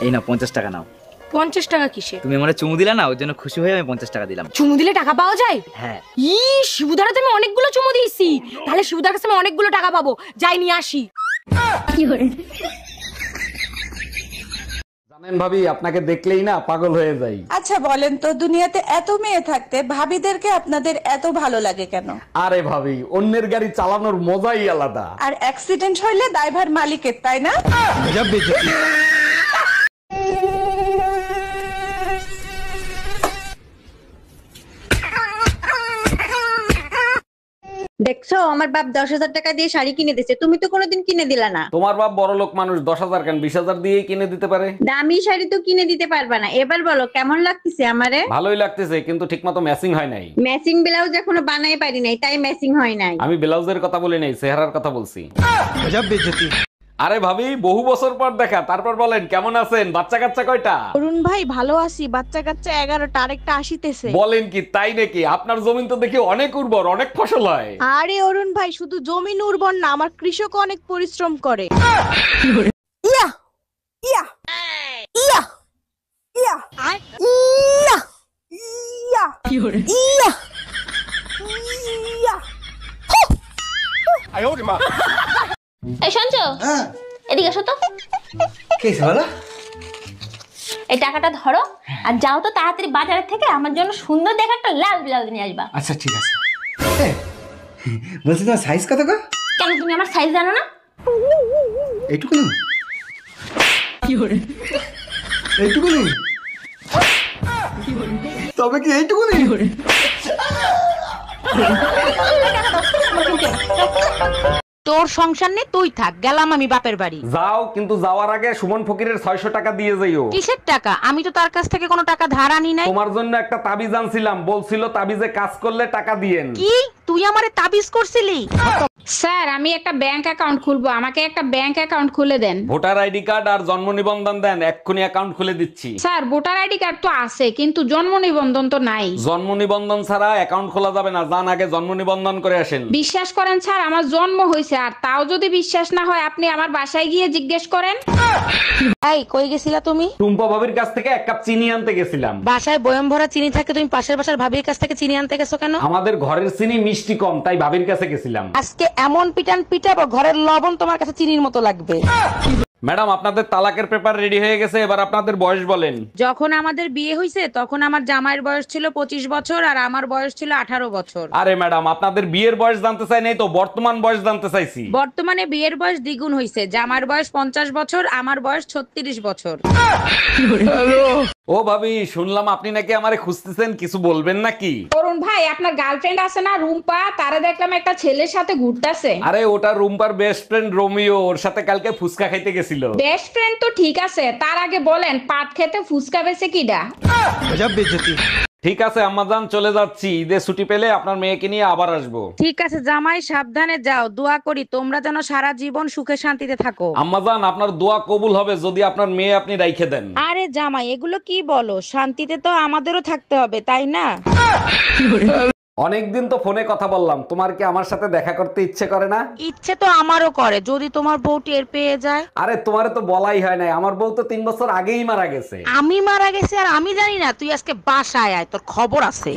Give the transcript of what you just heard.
এই নাও 50 টাকা নাও। 50 টাকা কিসে? তুমি আমারে চুমু দিলা না, ওর জন্য খুশি হয়ে আমি 50 টাকা দিলাম। চুমু দিলে টাকা পাওয়া যায়? হ্যাঁ। শিবুদার তো আমি অনেকগুলো চুমু দিয়েছি, তাহলে শিবুদার কাছে আমি অনেকগুলো টাকা পাবো। যাই নিয়ে আসি। জানেন ভাবি, আপনাকে দেখলেই না পাগল হয়ে যাই। আচ্ছা বলেন তো, দুনিয়াতে এত মেয়ে থাকতে ভাবিদেরকে আপনাদের এত ভালো লাগে কেন? আরে ভাবি, অন্যের গাড়ি চালানোর মজাই আলাদা। আর অ্যাক্সিডেন্ট হইলে ড্রাইভার মালিকের, তাই না? দেখছো আমার বাপ 10,000 টাকা দিয়ে শাড়ি কিনে দিচ্ছে, তুমি তো কোনোদিন কিনে দিলা না। তোমার বাপ বড় লোক মানুষ, 10,000 কেন 20,000 দিয়েই কিনে দিতে পারে। দামি শাড়ি তো কিনে দিতে পারবা না। এবার বলো কেমন লাগতেছে আমারে? ভালোই লাগতেছে, কিন্তু ঠিকমতো ম্যাচিং হয় নাই। ম্যাচিং ব্লাউজ এখনো বানাই পারি নাই, তাই ম্যাচিং হয় নাই। আমি ব্লাউজের কথা বলি নাই, চেহারার কথা বলছি। আরে ভাবি, বহু বছর পর দেখা, তারপর বলেন কেমন আছেন? বাচ্চা কাচ্চা কয়টা? অরুণ ভাই ভালো আছি, বাচ্চা কাচ্চা 11টা, আরেকটা আসিতেছে। বলেন কি, তাই নাকি? আপনার জমিন তো দেখি অনেক উর্বর, অনেক ফসল হয়। আরে অরুণ ভাই, শুধু জমিন উর্বর না, আমার কৃষক অনেক পরিশ্রম করে। ইয়া ইয়া ইয়া ইয়া ইয়া ইয়া ইয়া ইয়া। এই শুনছো? এদিকে এসো তো। কি বলো? এই টাকাটা ধরো আর যাও তো তাড়াতাড়ি বাজারের থেকে আমার জন্য সুন্দর দেখে একটা লাল ব্লাউজ নিয়ে আসবা। আচ্ছা ঠিক আছে। বলছি তোমার সাইজ কত গো? কেন তুমি আমার সাইজ জানো না? এইটুকু না? এইটুকু নেই? তবে কি এইটুকু নেই? তোর সংসার নেই, তুই থাক, গেলাম আমি বাপের বাড়ি। যাও, কিন্তু যাওয়ার আগে সুমন ফকিরের 600 টাকা দিয়ে যাইও। কিসের টাকা? আমি তো তার কাছ থেকে কোনো টাকা ধার আনি নাই। তোমার জন্য একটা তাবিজ আনছিলাম, বলছিল তাবিজে কাজ করলে টাকা দিয়েন। কি তুই আমারে তাবিজ করছিলি? স্যার, আমি একটা ব্যাংক অ্যাকাউন্ট খুলবো, আমাকে একটা ব্যাংক অ্যাকাউন্ট খুলে দেন। ভোটার আইডি কার্ড আর জন্ম নিবন্ধন দেন, এক্ষুনি অ্যাকাউন্ট খুলে দিচ্ছি। স্যার, ভোটার আইডি কার্ড তো আছে, কিন্তু জন্ম নিবন্ধন তো নাই। জন্ম নিবন্ধন ছাড়া অ্যাকাউন্ট খোলা যাবে না, যান আগে জন্ম নিবন্ধন করে আসেন। বিশ্বাস করেন স্যার, আমার জন্ম হয়েছে, আর তাও যদি বিশ্বাস না হয় আপনি আমার বাসায় গিয়ে জিজ্ঞেস করেন। এই কই গেছিলা তুমি? টুম্পা ভাবির কাছ থেকে 1 কাপ চিনি আনতে গেছিলাম। বাসায় বয়ম ভরা চিনি থাকে, তুমি পাশের বাসার ভাবির কাছ থেকে চিনি আনতে গেছো কেন? আমাদের ঘরের চিনি মিষ্টি কম, তাই ভাবির কাছে গেছিলাম। আজকে এমন পিটান পিটাবো, ঘরের লবণ তোমার কাছে চিনির মতো লাগবে। ম্যাডাম, আপনাদের তালাকের পেপার রেডি হয়ে গেছে, এবার আপনাদের বয়স বলেন। যখন আমাদের বিয়ে হয়েছে তখন আমার জামাইয়ের বয়স ছিল 25 বছর আর আমার বয়স ছিল 18 বছর। আরে ম্যাডাম, আপনাদের বিয়ের বয়স জানতে চাই নাই তো, বর্তমান বয়স জানতে চাইছি। বর্তমানে বিয়ের বয়স দ্বিগুণ হয়েছে, জামাইয়ের বয়স 50 বছর, আমার বয়স 36 বছর। ও ভাবি, শুনলাম আপনি নাকি আমারে খুঁজতেছেন, কিছু বলবেন নাকি? অরুণ ভাই, আপনার গার্লফ্রেন্ড আছে না রুম্পা, তারা দেখলাম একটা ছেলের সাথে ঘুরতেছে। আরে ওটা রুম্পার বেস্ট ফ্রেন্ড রোমিও, ওর সাথে কালকে ফুচকা খাইতে গেছিল। বেস্ট ফ্রেন্ড তো ঠিক আছে, তার আগে বলেন পাট খেতে ফুচকা বেচে কিডা? ঠিক আছে আম্মাজান, চলে যাচ্ছি, ঈদে ছুটি পেলে আপনার মেয়েকে নিয়ে আবার আসবো। ঠিক আছে জামাই, সাবধানে যাও, দোয়া করি তোমরা যেন সারা জীবন সুখে শান্তিতে থাকো। আম্মাজান, আপনার দোয়া কবুল হবে যদি আপনার মেয়ে আপনি রাইখে দেন। আরে জামাই, এগুলো কি বলো? শান্তিতে তো আমাদেরও থাকতে হবে, তাই না? অনেকদিন তো ফোনে কথা বললাম, তোমার কি আমার সাথে দেখা করতে ইচ্ছে করে না? ইচ্ছে তো আমারও করে, যদি তোমার বউ টের পেয়ে যায়। আরে তোমারে তো বলাই হয় নাই, আমার বউ তো 3 বছর আগেই মারা গেছে। আমি মারা গেছি আর আমি জানি না? তুই আজকে বাসায় আয়, তোর খবর আছে।